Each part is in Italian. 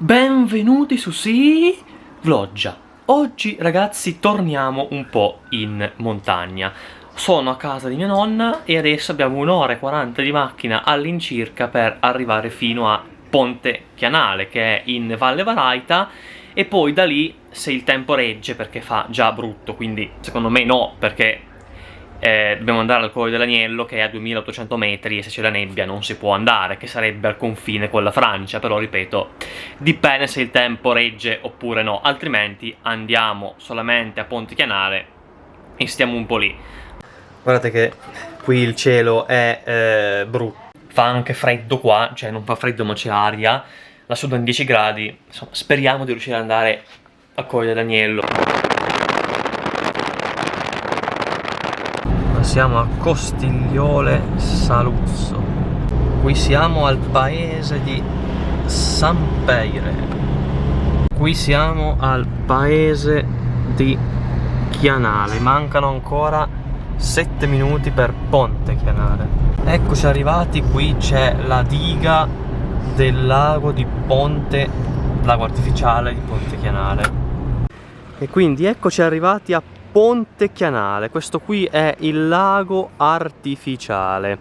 Benvenuti su Vloggia. Oggi ragazzi torniamo un po' in montagna. Sono a casa di mia nonna e adesso abbiamo un'ora e 40 di macchina all'incirca per arrivare fino a Ponte Chianale, che è in Valle Varaita, e poi da lì, se il tempo regge, perché fa già brutto, quindi secondo me no, perché dobbiamo andare al Colle dell'Agnello, che è a 2800 metri, e se c'è la nebbia non si può andare, che sarebbe al confine con la Francia. Però ripeto, dipende se il tempo regge oppure no, altrimenti andiamo solamente a Ponte Chianale e stiamo un po' lì. Guardate che qui il cielo è brutto, fa anche freddo qua, cioè non fa freddo ma c'è aria, la sono in 10 gradi, insomma speriamo di riuscire ad andare al Colle dell'Agnello. Siamo a Costigliole Saluzzo. Qui siamo al paese di San Peire. Qui siamo al paese di Chianale. Mancano ancora 7 minuti per Ponte Chianale. Eccoci arrivati, qui c'è la diga del lago di Ponte, lago artificiale di Ponte Chianale. E quindi eccoci arrivati a Ponte Chianale. Questo qui è il lago artificiale.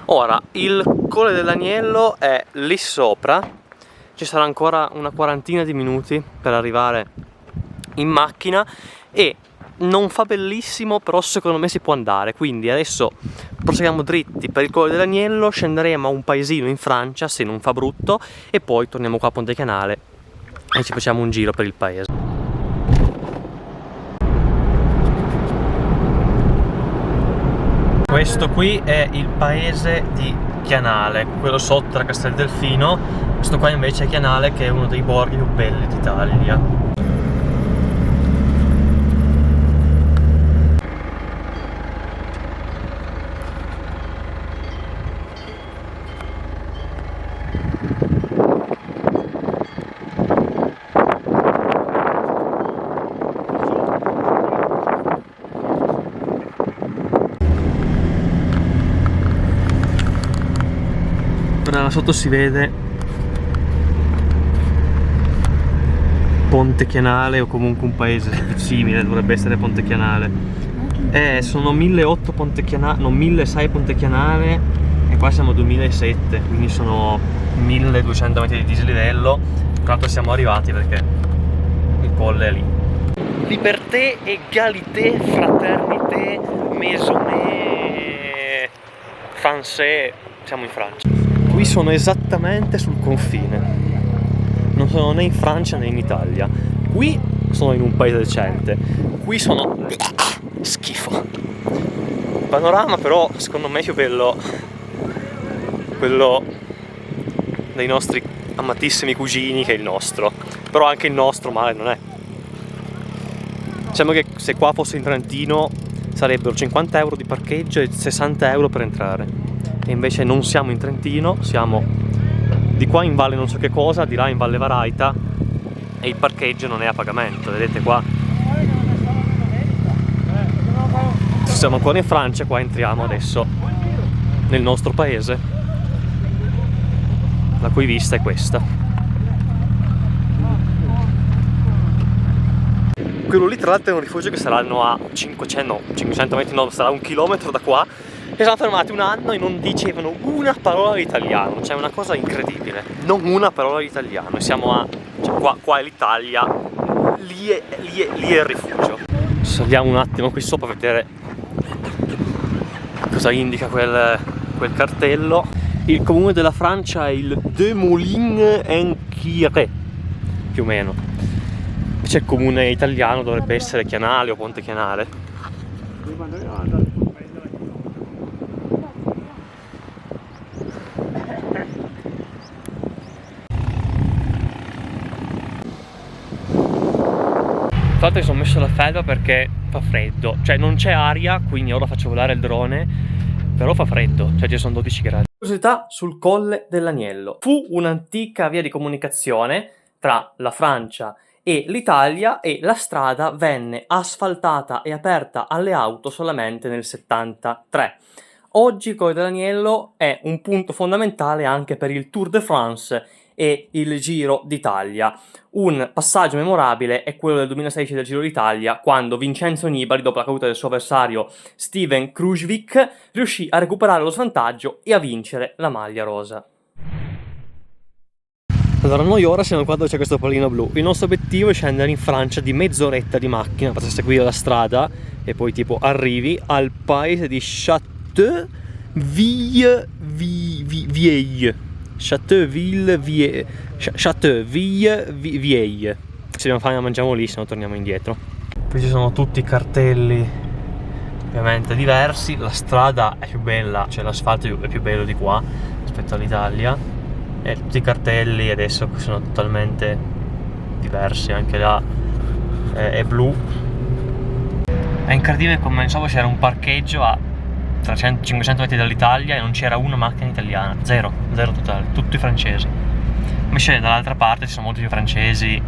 Ora, il Colle dell'Agnello è lì sopra. Ci sarà ancora una quarantina di minuti per arrivare in macchina e non fa bellissimo, però secondo me si può andare. Quindi adesso proseguiamo dritti per il Colle dell'Agnello, scenderemo a un paesino in Francia se non fa brutto e poi torniamo qua a Ponte Chianale e ci facciamo un giro per il paese. Questo qui è il paese di Chianale, quello sotto era Casteldelfino. Questo qua invece è Chianale, che è uno dei borghi più belli d'Italia. Da sotto si vede Ponte Chianale, o comunque un paese simile, dovrebbe essere Ponte Chianale. Sono 1800 Ponte Chianale, no, 1600 Ponte Chianale, e qua siamo a 2007, quindi sono 1200 metri di dislivello. Tanto siamo arrivati perché il colle è lì. Liberté, égalité, fraternité, maisonnée, français, siamo in Francia. Qui sono esattamente sul confine, non sono né in Francia né in Italia. Qui sono in un paese decente, qui sono schifo. Il panorama però secondo me è più bello quello dei nostri amatissimi cugini che il nostro, però anche il nostro male non è. Diciamo che se qua fosse in Trentino sarebbero 50 euro di parcheggio e 60 euro per entrare. E invece non siamo in Trentino, siamo di qua in valle non so che cosa, di là in Valle Varaita, e il parcheggio non è a pagamento, vedete qua. Siamo ancora in Francia, qua entriamo adesso nel nostro paese, la cui vista è questa. Quello lì tra l'altro è un rifugio che saranno a 500 metri, no, sarà 1 chilometro da qua. E siamo fermati un anno e non dicevano una parola di italiano, cioè una cosa incredibile, non una parola di italiano. E siamo a, cioè qua è l'Italia, lì è il rifugio. Saliamo un attimo qui sopra a vedere cosa indica quel cartello. Il comune della Francia è il De Moulins-en-Quire, più o meno. Invece il comune italiano dovrebbe essere Chianale o Ponte Chianale. Tra l'altro mi sono messo la felpa perché fa freddo, cioè non c'è aria, quindi ora faccio volare il drone, però fa freddo, cioè ci sono 12 gradi. Curiosità sul Colle dell'Agnello. Fu un'antica via di comunicazione tra la Francia e l'Italia e la strada venne asfaltata e aperta alle auto solamente nel 73. Oggi il Colle dell'Agnello è un punto fondamentale anche per il Tour de France e il Giro d'Italia. Un passaggio memorabile è quello del 2016 del Giro d'Italia, quando Vincenzo Nibali, dopo la caduta del suo avversario Steven Kruijswijk, riuscì a recuperare lo svantaggio e a vincere la maglia rosa. Allora, noi ora siamo qua dove c'è questo pallino blu. Il nostro obiettivo è scendere in Francia di mezz'oretta di macchina per seguire la strada e poi tipo arrivi al paese di Chateauvilliers. Chateauvilliers. Se dobbiamo fare, mangiamo lì, se no torniamo indietro. Qui ci sono tutti i cartelli ovviamente diversi. La strada è più bella, cioè l'asfalto è più bello di qua rispetto all'Italia. E tutti i cartelli adesso sono totalmente diversi, anche là è blu. È incredibile come pensavo c'era un parcheggio a 300-500 metri dall'Italia e non c'era una macchina italiana, zero totale, tutti francesi. Invece dall'altra parte ci sono molti più francesi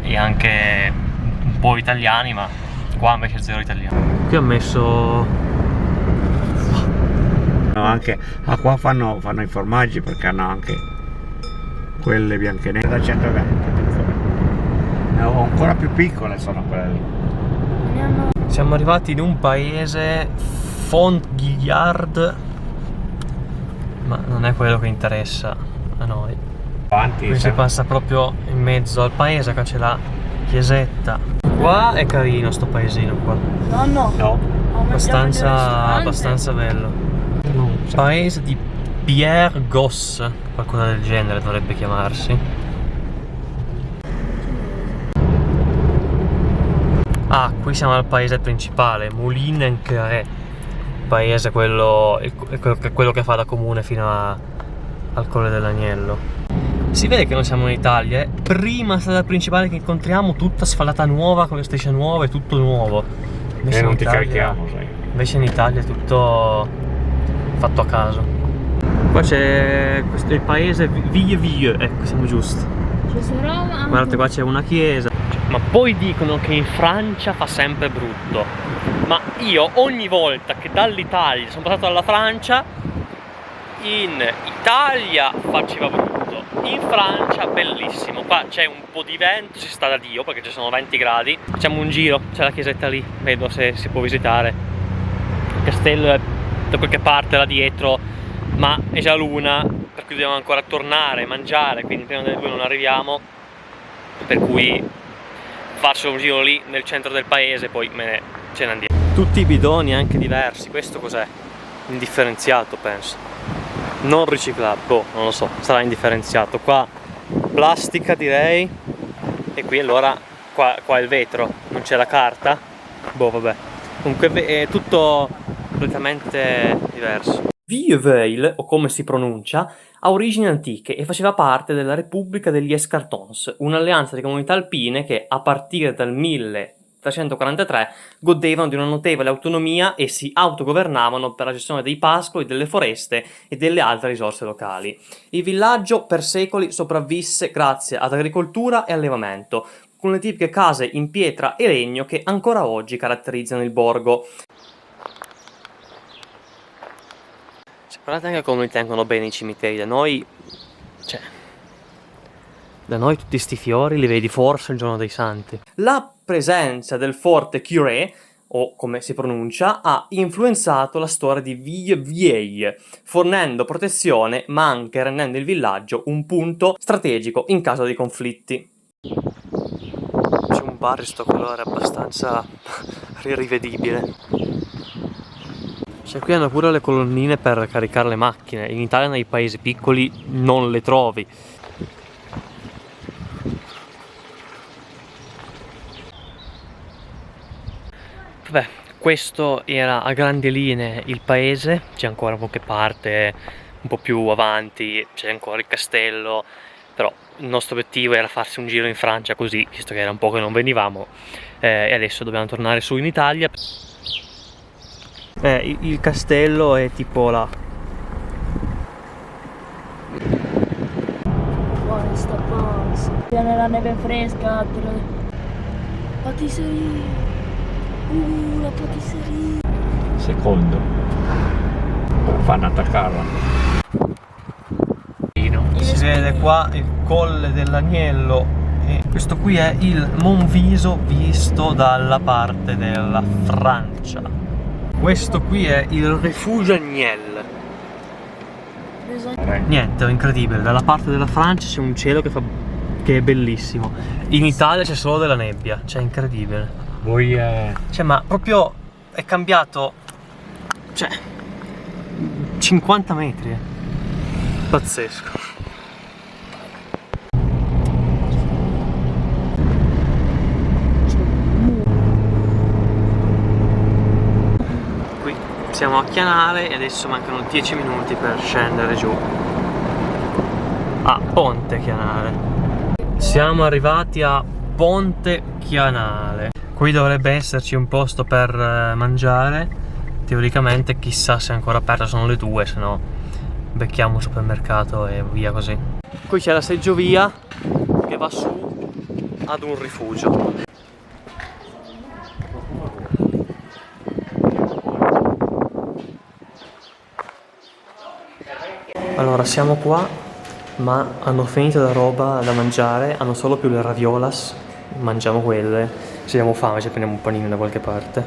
e anche un po' italiani, ma qua invece zero italiani. Qui ho messo... No, anche qua fanno i formaggi, perché hanno anche quelle bianche nere da 120 piccole, o ancora più piccole sono quelle lì. Siamo arrivati in un paese, Fontguillard, ma non è quello che interessa a noi. Avanti, Qui si passa proprio in mezzo al paese, qua c'è la chiesetta. Qua è carino sto paesino qua. No. Abbastanza bello. Paese di Pierre Gosse, qualcosa del genere dovrebbe chiamarsi. Ah, qui siamo al paese principale, Moulins-en-Queré, paese quello che fa da comune fino al Colle dell'Agnello. Si vede che non siamo in Italia, prima strada principale che incontriamo, tutta asfaltata nuova, con le strisce nuove, tutto nuovo. E non ti carichiamo, sai. Invece in Italia è tutto fatto a caso. Qua c'è il paese Villiers, ecco, siamo giusti. Guardate, qua c'è una chiesa. Ma poi dicono che in Francia fa sempre brutto. Ma io ogni volta che dall'Italia sono passato alla Francia, in Italia faceva brutto, in Francia bellissimo. Qua c'è un po' di vento, si sta da Dio perché ci sono 20 gradi. Facciamo un giro, c'è la chiesetta lì, vedo se si può visitare. Il castello è da qualche parte là dietro, ma è già l'una, per cui dobbiamo ancora tornare, mangiare, quindi prima delle 2 non arriviamo, per cui faccio un giro lì nel centro del paese, poi ce ne andiamo. Tutti i bidoni anche diversi. Questo cos'è? Indifferenziato, penso, non riciclato, non lo so, sarà indifferenziato. Qua plastica, direi, e qui allora qua è il vetro, non c'è la carta, boh, vabbè, comunque è tutto completamente diverso. Villiers, o come si pronuncia, ha origini antiche e faceva parte della Repubblica degli Escartons, un'alleanza di comunità alpine che, a partire dal 1343, godevano di una notevole autonomia e si autogovernavano per la gestione dei pascoli, delle foreste e delle altre risorse locali. Il villaggio per secoli sopravvisse grazie ad agricoltura e allevamento, con le tipiche case in pietra e legno che ancora oggi caratterizzano il borgo. Guardate anche come li tengono bene i cimiteri. Da noi tutti sti fiori li vedi forse il giorno dei santi. La presenza del forte Curé, o come si pronuncia, ha influenzato la storia di Villiers, fornendo protezione ma anche rendendo il villaggio un punto strategico in caso di conflitti. C'è un bar in sto colore abbastanza rivedibile. Cioè, qui hanno pure le colonnine per caricare le macchine. In Italia, nei paesi piccoli, non le trovi. Vabbè, questo era a grandi linee il paese. C'è ancora qualche parte un po' più avanti, c'è ancora il castello, però il nostro obiettivo era farsi un giro in Francia così, visto che era un po' che non venivamo, e adesso dobbiamo tornare su in Italia. Il castello è tipo là. Guarda sta pausa. Nella neve fresca. Patisserie. La patisserie. Secondo. Fanno attaccarla. Io si vede qua il Colle dell'Agnello e questo qui è il Monviso visto dalla parte della Francia. Questo qui è il Rifugio Agnel. Niente, è incredibile, dalla parte della Francia c'è un cielo che è bellissimo, in Italia c'è solo della nebbia, cioè incredibile. Voi Cioè, ma proprio è cambiato, cioè 50 metri, pazzesco. Qui siamo a Chianale e adesso mancano 10 minuti per scendere giù a Ponte Chianale. Siamo arrivati a Ponte Chianale. Qui dovrebbe esserci un posto per mangiare. Teoricamente chissà se è ancora aperto, sono le 2, se no becchiamo un supermercato e via così. Qui c'è la seggiovia che va su ad un rifugio. Allora siamo qua, ma hanno finito la roba da mangiare, hanno solo più le raviolas, mangiamo quelle, se abbiamo fame ci prendiamo un panino da qualche parte.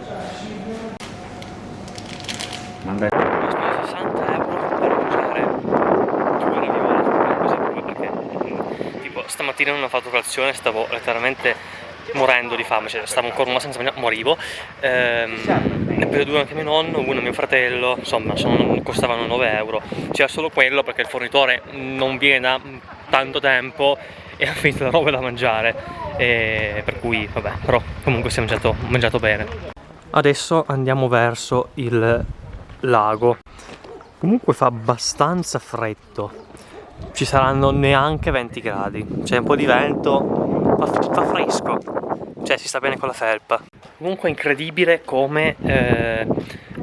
Manda. Ho speso 60 euro per mangiare 2 raviolas, così proprio perché tipo stamattina non ho fatto colazione, stavo letteralmente morendo di fame, cioè stavo ancora una senza mangiare, morivo. Ne ho preso 2 anche mio nonno, uno mio fratello, insomma costavano 9 euro. C'era solo quello perché il fornitore non viene da tanto tempo e ha finito la roba da mangiare, e per cui vabbè, però comunque si è mangiato bene. Adesso andiamo verso il lago. Comunque fa abbastanza freddo, ci saranno neanche 20 gradi, c'è un po' di vento, fa fresco, cioè si sta bene con la felpa. Comunque è incredibile come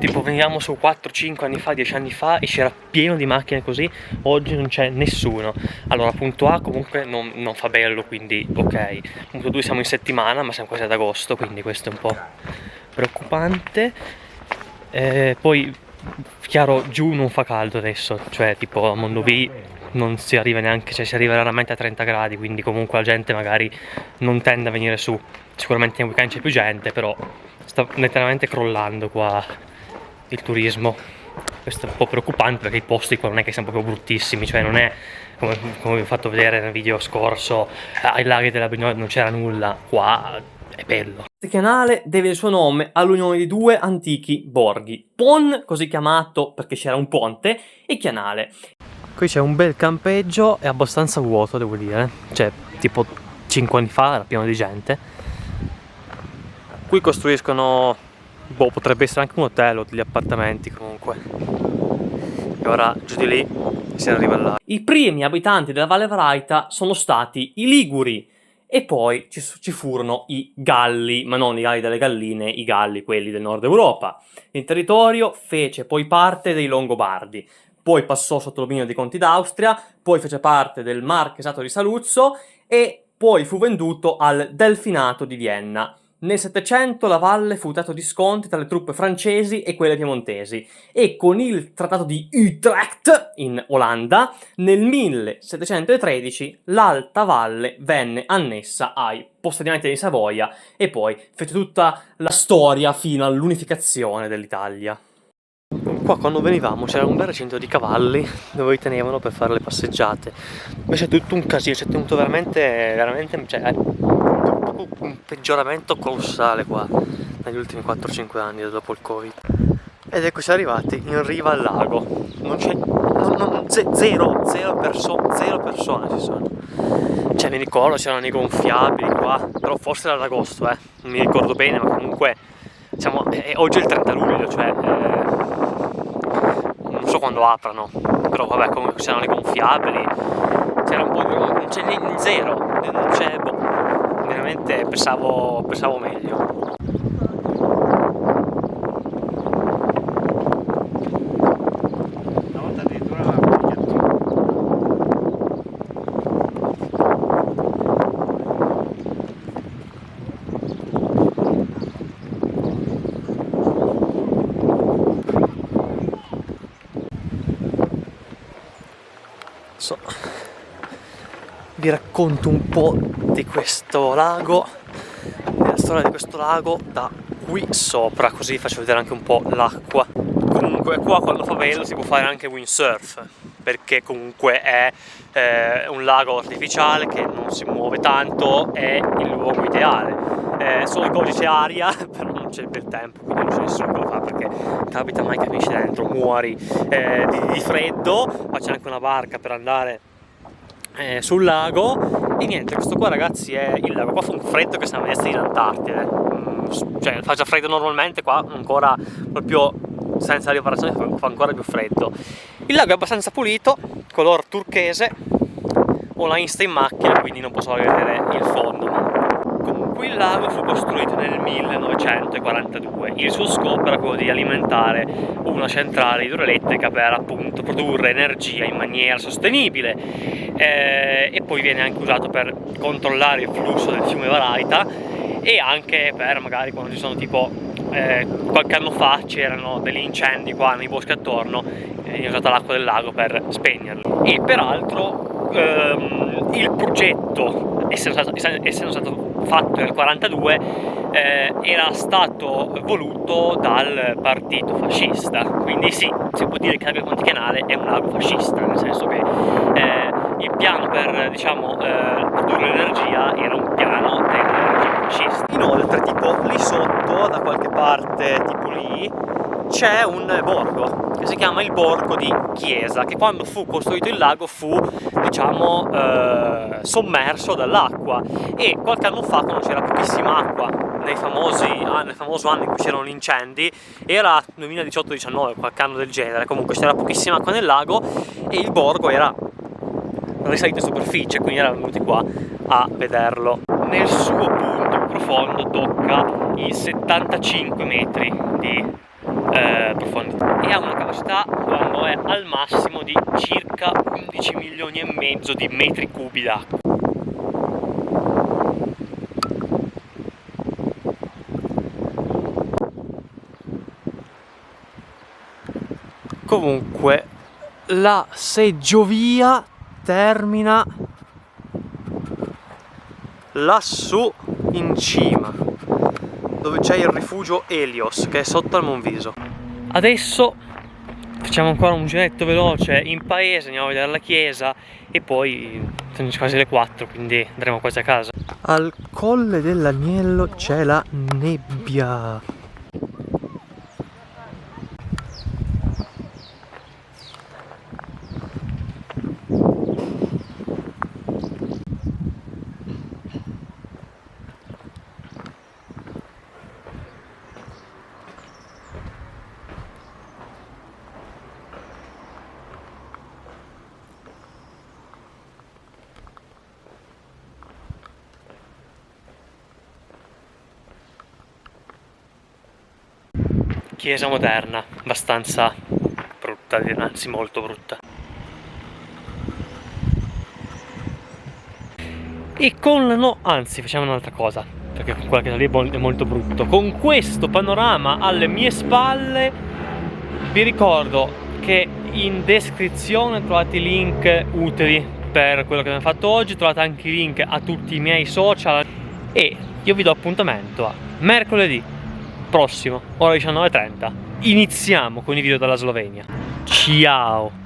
tipo veniamo su 4-5 anni fa, 10 anni fa e c'era pieno di macchine così, oggi non c'è nessuno. Allora punto A comunque non fa bello, quindi ok. Punto 2 siamo in settimana ma siamo quasi ad agosto, quindi questo è un po' preoccupante. Poi chiaro giù non fa caldo adesso, cioè tipo a Mondovì non si arriva neanche, cioè si arriva raramente a 30 gradi, quindi comunque la gente magari non tende a venire su. Sicuramente in weekend c'è più gente, però sta letteralmente crollando qua il turismo. Questo è un po' preoccupante perché i posti qua non è che siano proprio bruttissimi, cioè non è come vi ho fatto vedere nel video scorso, ai laghi della Brignola non c'era nulla, qua è bello. Il canale deve il suo nome all'unione di 2 antichi borghi, Pon, così chiamato perché c'era un ponte, e Chianale. Qui c'è un bel campeggio, è abbastanza vuoto devo dire, cioè tipo 5 anni fa era pieno di gente. Qui costruiscono, boh, potrebbe essere anche un hotel o degli appartamenti comunque. E ora giù di lì si arriva là. I primi abitanti della Valle Vraita sono stati i Liguri e poi ci furono i Galli, ma non i Galli delle galline, i Galli quelli del nord Europa. Il territorio fece poi parte dei Longobardi, poi passò sotto il dominio dei Conti d'Austria, poi fece parte del Marchesato di Saluzzo e poi fu venduto al Delfinato di Vienna. Nel 700 la valle fu dato di sconti tra le truppe francesi e quelle piemontesi e con il trattato di Utrecht in Olanda nel 1713 l'Alta Valle venne annessa ai possedimenti di Savoia e poi fece tutta la storia fino all'unificazione dell'Italia. Qua quando venivamo c'era un bel recinto di cavalli dove li tenevano per fare le passeggiate, invece è tutto un casino, c'è tenuto veramente, cioè un peggioramento colossale qua negli ultimi 4-5 anni dopo il Covid. Ed eccoci arrivati in riva al lago, non c'è zero persone ci sono. Cioè mi ricordo c'erano i gonfiabili qua, però forse era ad agosto, non mi ricordo bene, ma comunque diciamo oggi è il 30 luglio, cioè non so quando aprano, però vabbè comunque c'erano le gonfiabili, c'era un po' di... non c'è zero, non c'è... boh, veramente pensavo meglio. Una volta addirittura la progetto. vi racconto un po' di questo lago, della storia di questo lago da qui sopra, così faccio vedere anche un po' l'acqua. Comunque qua quando fa bello si può fare anche windsurf, perché comunque è un lago artificiale che non si muove tanto, è il luogo ideale. Solo che oggi c'è aria, però non c'è bel tempo, quindi non c'è nessuno che lo fa, perché capita mai che finisci dentro, muori di freddo, ma c'è anche una barca per andare sul lago. E niente, questo qua ragazzi è il lago. Qua fa un freddo che sembra di essere in Antartide, cioè fa già freddo normalmente, qua ancora proprio senza riparazione fa ancora più freddo. Il lago è abbastanza pulito, color turchese. Ho la Insta in macchina, quindi non posso vedere il fondo, ma comunque il lago fu costruito nel 1942. Il suo scopo era quello di alimentare una centrale idroelettrica per appunto produrre energia in maniera sostenibile, e poi viene anche usato per controllare il flusso del fiume Valaita, e anche per magari quando ci sono tipo qualche anno fa c'erano degli incendi qua nei boschi attorno, viene usata l'acqua del lago per spegnerli. E peraltro il progetto, essendo stato fatto nel 42, era stato voluto dal partito fascista, quindi sì, si può dire che il lago Monte Canale è un lago fascista, nel senso che il piano per, diciamo, produrre l'energia era un piano del regime fascista. Inoltre, tipo lì sotto, da qualche parte, tipo lì, c'è un borgo che si chiama il borgo di Chiesa, che quando fu costruito il lago fu, diciamo, sommerso dall'acqua, e qualche anno fa, quando c'era pochissima acqua nel famoso anno in cui c'erano gli incendi, era 2018-19, qualche anno del genere, comunque c'era pochissima acqua nel lago e il borgo era risalito in superficie, quindi erano venuti qua a vederlo. Nel suo punto profondo tocca i 75 metri di profondità e ha una capacità, quando è al massimo, di circa 11 milioni e mezzo di metri cubi d'acqua. Comunque la seggiovia termina lassù in cima, dove c'è il rifugio Helios, che è sotto al Monviso. Adesso facciamo ancora un giretto veloce in paese, andiamo a vedere la chiesa e poi sono quasi le 4, quindi andremo quasi a casa. Al Colle dell'Agnello c'è la nebbia. Chiesa moderna, abbastanza brutta, anzi molto brutta. E anzi, facciamo un'altra cosa, perché quella che lì è molto brutto. Con questo panorama alle mie spalle, vi ricordo che in descrizione trovate i link utili per quello che abbiamo fatto oggi, trovate anche i link a tutti i miei social, e io vi do appuntamento a mercoledì prossimo, ora 19:30. Iniziamo con i video dalla Slovenia. Ciao!